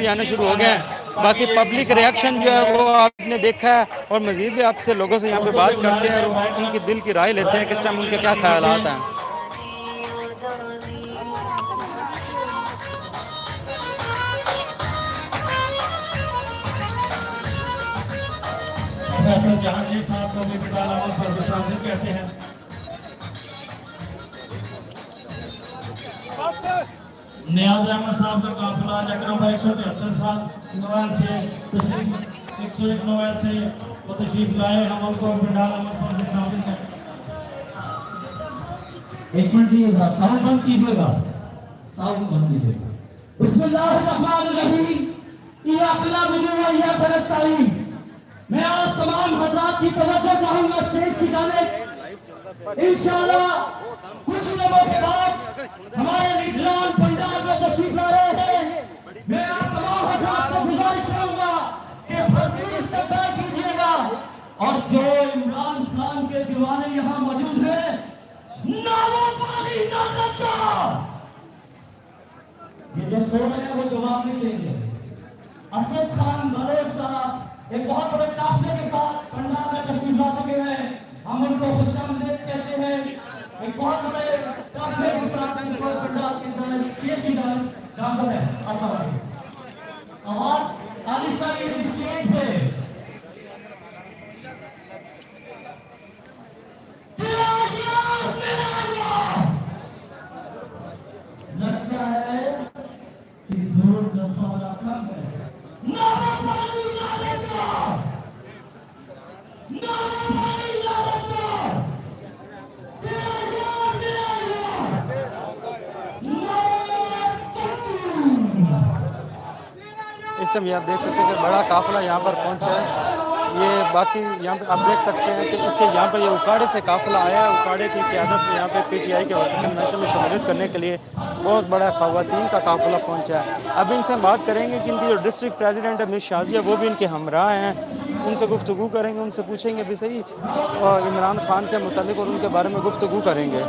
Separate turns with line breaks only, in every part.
भी आने शुरू हो गए हैं। बाकी पब्लिक रिएक्शन जो है वो आपने देखा है, और मज़ीद भी आपसे लोगों से यहाँ पे बात करते हैं और उनकी दिल की राय लेते हैं किस टाइम उनके क्या ख्यालात हैं।
जहांगीर साहब को भी कहते हैं। नियाज अहमद साहब का काफिला अकरम भाई 173 साल नोवेल से तशरीफ 101 नोवेल से वो तशरीफ लाए। हम उनको पिंडाल अहमद पर शामिल हैं। एक मिनट दीजिएगा, साउंड बंद कीजिएगा, साउंड बंद कीजिएगा। बिस्मिल्लाहिर्रहमानिर्रहीम। या अकला मुझे या फलस्तीन। मैं आप तमाम हज़रात की तवज्जो चाहूंगा स्टेज की जानिब। इंशाअल्लाह कुछ लोगों के बाद हमारे लीडरान पंजाब में तशरीफ ला रहे हैं। मैं आप तमाम हज़रात से गुजारिश करूंगा कि भरपूर इस्तकबाल कीजिएगा। और जो इमरान खान के दीवाने यहाँ मौजूद हैं, नारा पानी ना करता, ये जो सो रहे हैं वो जवाब नहीं देंगे। असद खान बलोच साहब एक बहुत बड़े काफिले के साथ पंजाब में तशरीफ ला चुके हैं। हम उनको खुशामदीद कहते हैं। एक बहुत बड़े काफिले के साथ इनको पंजाब की तरफ किए जाता है। आवाज आलिशानी स्टेज पे लगता है कि जोर जज्बा कम है। नारा पानी नारे का, नारा पानी नारे का,
इस टाइम ये आप देख सकते हैं कि बड़ा काफिला यहाँ पर पहुँचा है। ये बाकी यहाँ पे आप देख सकते हैं कि इसके यहाँ पर ये उकाड़े से काफिला आया है। उकाड़े की क़यादत में यहाँ पे PTI के वर्कर कन्वेंशन में शमूलियत करने के लिए बहुत बड़ा ख़वातीन का काफिला पहुँचा है। अब इनसे बात करेंगे कि इनकी जो डिस्ट्रिक्ट प्रेसिडेंट है मिस शाजिया, वो भी इनके हमराह हैं। उनसे गुफ्तगू करेंगे, उनसे पूछेंगे भी सही इमरान खान के मुतालिक और उनके बारे में गुफ्तगू करेंगे।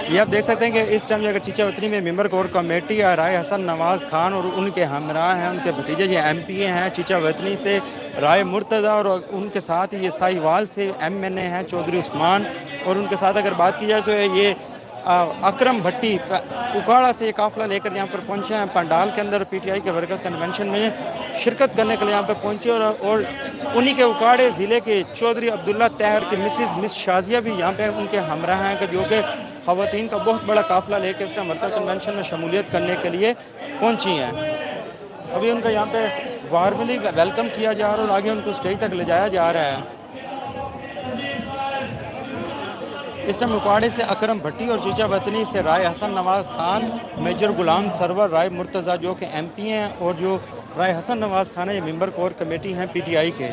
ये आप देख सकते हैं कि इस टाइम अगर चीचा वतनी में मेंबर कोर कमेटी आ राय हसन नवाज़ खान और उनके हमराह हैं, उनके भतीजे ये MP हैं चीचा वतनी से राय मुर्तज़ा, और उनके साथ ये साहिवाल से MNA हैं चौधरी उस्मान, और उनके साथ अगर बात की जाए तो ये अकरम भट्टी उकाड़ा से काफ़िला लेकर यहाँ पर पहुँचे हैं। पंडाल के अंदर PTI के वर्कर कन्वेंशन में शिरकत करने के लिए यहाँ पर पहुँचे, और उन्हीं के उकाड़े ज़िले के चौधरी अब्दुल्ला तहर की मिस शाजिया भी यहाँ पे उनके हमराह हैं कि जो कि ख़वातीन का बहुत बड़ा काफ़िला लेकर इस टाइम वर्कर कन्वेंशन में शमूलियत करने के लिए पहुँची हैं। अभी उनका यहाँ पे वार्मली वेलकम किया जा रहा है और आगे उनको स्टेज तक ले जाया जा रहा है। इस टाइम उकाड़े से अकरम भट्टी और चीचा वतनी से राय हसन नवाज़ खान, मेजर गुलाम सरवर, राय मुर्तज़ा जो कि MP हैं, और जो राय हसन नवाज़ खान है ये मेंबर कोर कमेटी हैं PTI के।